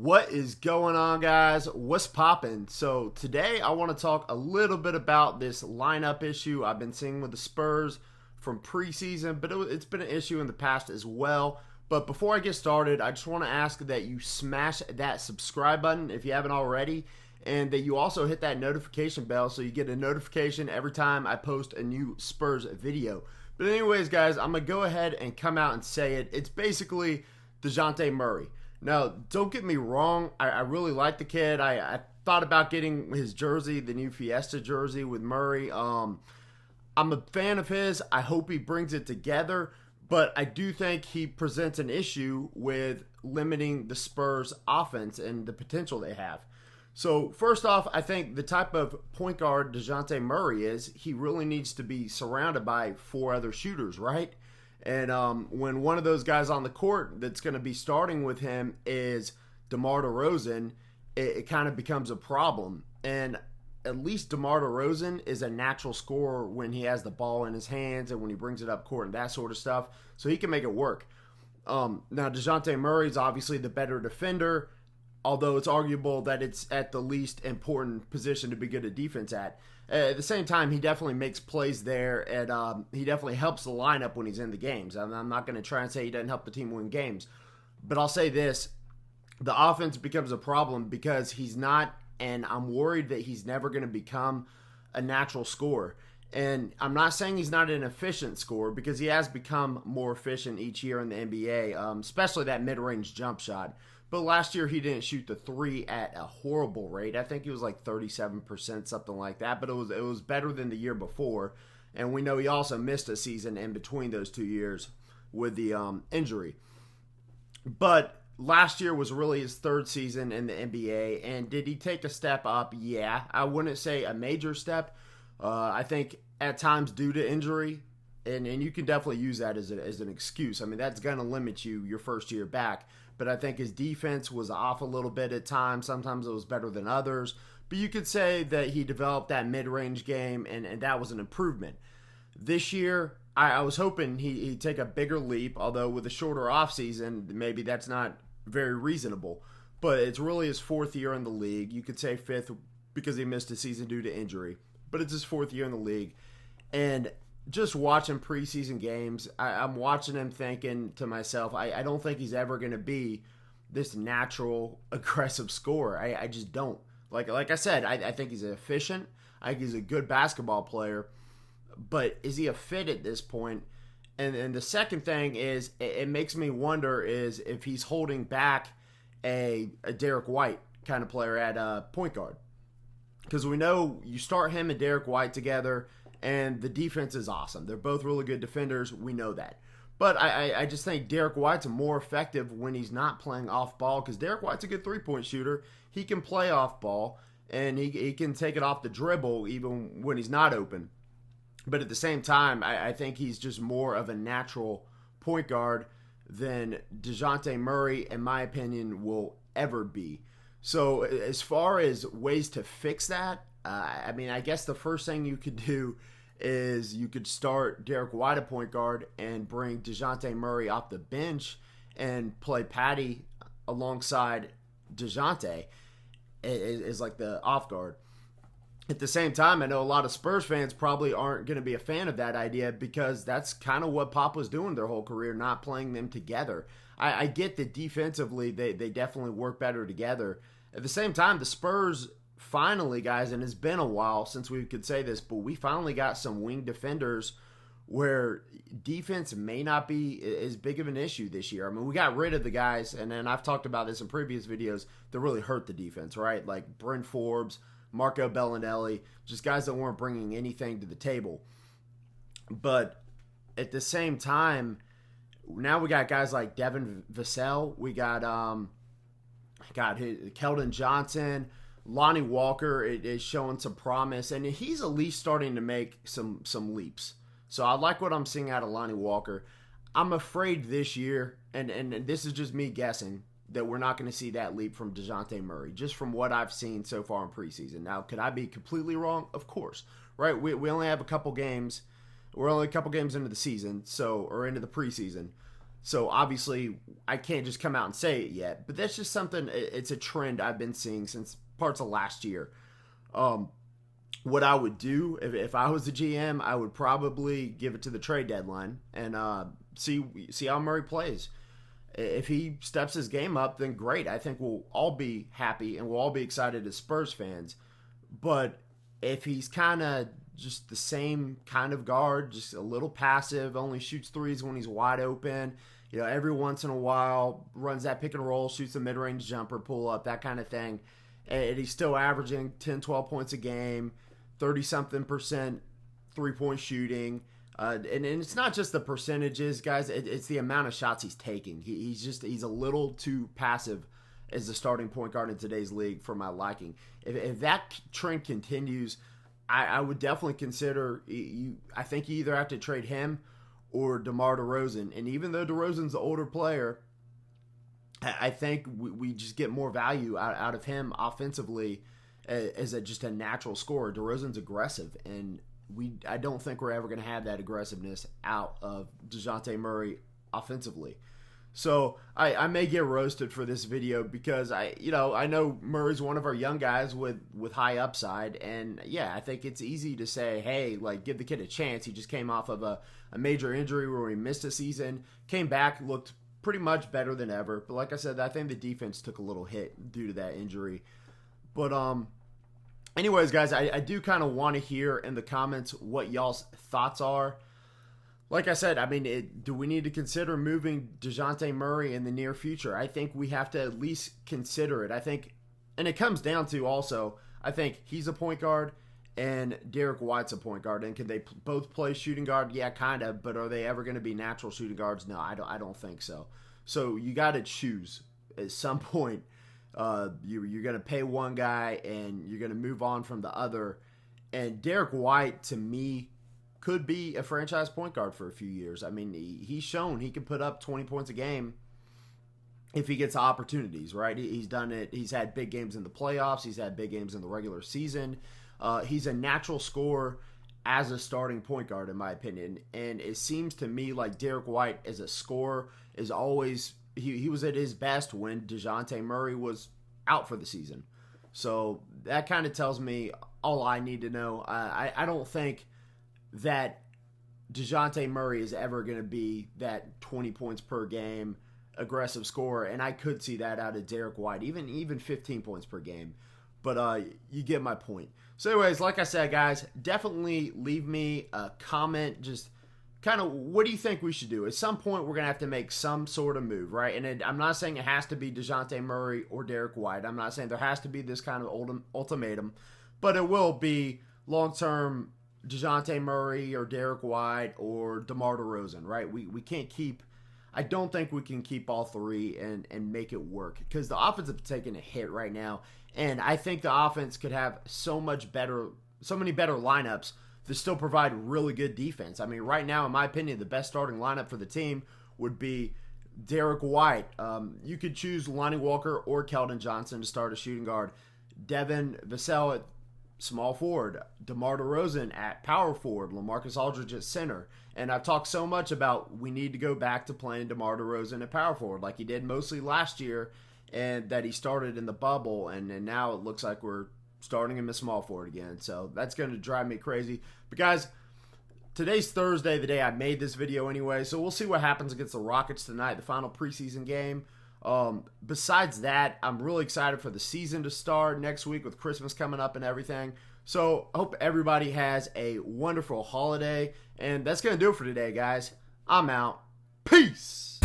What is going on, guys? What's poppin'? So today I want to talk a little bit about this lineup issue I've been seeing with the Spurs from preseason, but it's been an issue in the past as well. But before I get started, I just want to ask that you smash that subscribe button if you haven't already, and that you also hit that notification bell so you get a notification every time I post a new Spurs video. But anyways, guys, I'm going to go ahead and come out and say it. It's basically Dejounte Murray. Now, don't get me wrong, I really like the kid. I thought about getting his jersey, the new Fiesta jersey with Murray. I'm a fan of his. I hope he brings it together, but I do think he presents an issue with limiting the Spurs' offense and the potential they have. So, first off, I think the type of point guard Dejounte Murray is, he really needs to be surrounded by four other shooters, right? And when one of those guys on the court that's going to be starting with him is DeMar DeRozan, it kind of becomes a problem. And at least DeMar DeRozan is a natural scorer when he has the ball in his hands and when he brings it up court and that sort of stuff. So he can make it work. Now, Dejounte Murray is obviously the better defender, although it's arguable that it's at the least important position to be good at defense at. At the same time, he definitely makes plays there, and he definitely helps the lineup when he's in the games. I'm not going to try and say he doesn't help the team win games, but I'll say this. The offense becomes a problem because he's not, and I'm worried that he's never going to become a natural scorer. And I'm not saying he's not an efficient scorer because he has become more efficient each year in the NBA, especially that mid-range jump shot. But last year, he didn't shoot the three at a horrible rate. I think he was like 37%, something like that. But it was better than the year before. And we know he also missed a season in between those 2 years with the injury. But last year was really his third season in the NBA. And did he take a step up? Yeah. I wouldn't say a major step. I think at times due to injury. And you can definitely use that as an excuse. I mean, that's going to limit you your first year back. But I think his defense was off a little bit at times. Sometimes it was better than others. But you could say that he developed that mid-range game, and that was an improvement. This year, I was hoping he'd take a bigger leap, although with a shorter offseason, maybe that's not very reasonable. But it's really his fourth year in the league. You could say fifth because he missed a season due to injury. But it's his fourth year in the league. And just watching preseason games, I'm watching him thinking to myself, I don't think he's ever going to be this natural, aggressive scorer. I just don't. Like I said, I think he's efficient. I think he's a good basketball player. But is he a fit at this point? And the second thing is, it makes me wonder is if he's holding back a Derek White kind of player at point guard. Because we know you start him and Derek White together, and the defense is awesome. They're both really good defenders. We know that. But I just think Derek White's more effective when he's not playing off ball, because Derek White's a good three-point shooter. He can play off ball, and he can take it off the dribble even when he's not open. But at the same time, I think he's just more of a natural point guard than Dejounte Murray, in my opinion, will ever be. So as far as ways to fix that, I mean, I guess the first thing you could do is you could start Derek White at point guard and bring Dejounte Murray off the bench and play Patty alongside Dejounte is like the off guard. At the same time, I know a lot of Spurs fans probably aren't going to be a fan of that idea because that's kind of what Pop was doing their whole career, not playing them together. I get that defensively they definitely work better together. At the same time, the Spurs finally, guys, and it's been a while since we could say this, but we finally got some wing defenders where defense may not be as big of an issue this year. I mean, we got rid of the guys, and then I've talked about this in previous videos, that really hurt the defense, right? Like Bryn Forbes, Marco Bellinelli, just guys that weren't bringing anything to the table. But at the same time, now we got guys like Devin Vassell. We got Keldon Johnson. Lonnie Walker is showing some promise, and he's at least starting to make some leaps. So I like what I'm seeing out of Lonnie Walker. I'm afraid this year, and this is just me guessing, that we're not going to see that leap from Dejounte Murray, just from what I've seen so far in preseason. Now, could I be completely wrong? Of course. Right? We only have a couple games. We're only a couple games into the season, or into the preseason. So obviously, I can't just come out and say it yet, but that's just something. It's a trend I've been seeing since parts of last year. What I would do if I was the GM, I would probably give it to the trade deadline and see how Murray plays. If he steps his game up, then great. I think we'll all be happy and we'll all be excited as Spurs fans. But if he's kind of just the same kind of guard, just a little passive, only shoots threes when he's wide open, every once in a while runs that pick and roll, shoots a mid-range jumper, pull up, that kind of thing, and he's still averaging 10, 12 points a game, 30-something% three-point shooting. And it's not just the percentages, guys. It's the amount of shots he's taking. He's a little too passive as the starting point guard in today's league for my liking. If that trend continues, I would definitely consider I think you either have to trade him or DeMar DeRozan. And even though DeRozan's the older player, I think we just get more value out of him offensively as just a natural scorer. DeRozan's aggressive, and I don't think we're ever going to have that aggressiveness out of Dejounte Murray offensively. So I may get roasted for this video because I know Murray's one of our young guys with high upside, and yeah, I think it's easy to say, hey, like, give the kid a chance. He just came off of a major injury where he missed a season, came back, looked pretty much better than ever. But like I said, I think the defense took a little hit due to that injury. But anyways, guys, I do kind of want to hear in the comments what y'all's thoughts are. Like I said, I mean, do we need to consider moving Dejounte Murray in the near future? I think we have to at least consider it. I think, and it comes down to also, I think he's a point guard and Derek White's a point guard. And can they both play shooting guard? Yeah, kind of. But are they ever going to be natural shooting guards? No, I don't think so. So you got to choose at some point. You're going to pay one guy and you're going to move on from the other. And Derek White, to me, could be a franchise point guard for a few years. I mean, he's shown he can put up 20 points a game if he gets opportunities, right? He's done it. He's had big games in the playoffs. He's had big games in the regular season. He's a natural scorer as a starting point guard, in my opinion. And it seems to me like Derek White as a scorer is always – he was at his best when Dejounte Murray was out for the season. So that kind of tells me all I need to know. I don't think that Dejounte Murray is ever going to be that 20 points per game aggressive scorer, and I could see that out of Derek White, even 15 points per game. But you get my point. So anyways, like I said, guys, definitely leave me a comment. Just kind of, what do you think we should do? At some point, we're going to have to make some sort of move, right? And I'm not saying it has to be Dejounte Murray or Derek White. I'm not saying there has to be this kind of ultimatum, but it will be long-term Dejounte Murray or Derek White or DeMar DeRozan, right? We can't keep, I don't think we can keep all three and make it work because the offense is taking a hit right now. And I think the offense could have so many better lineups to still provide really good defense. I mean, right now, in my opinion, the best starting lineup for the team would be Derek White. You could choose Lonnie Walker or Keldon Johnson to start a shooting guard. Devin Vassell at small forward, DeMar DeRozan at power forward, LaMarcus Aldridge at center. And I've talked so much about we need to go back to playing DeMar DeRozan at power forward like he did mostly last year and that he started in the bubble. And now it looks like we're starting him at small forward again. So that's going to drive me crazy. But guys, today's Thursday, the day I made this video anyway. So we'll see what happens against the Rockets tonight, the final preseason game. Besides that, I'm really excited for the season to start next week with Christmas coming up and everything. So I hope everybody has a wonderful holiday. And that's going to do it for today, guys. I'm out. Peace.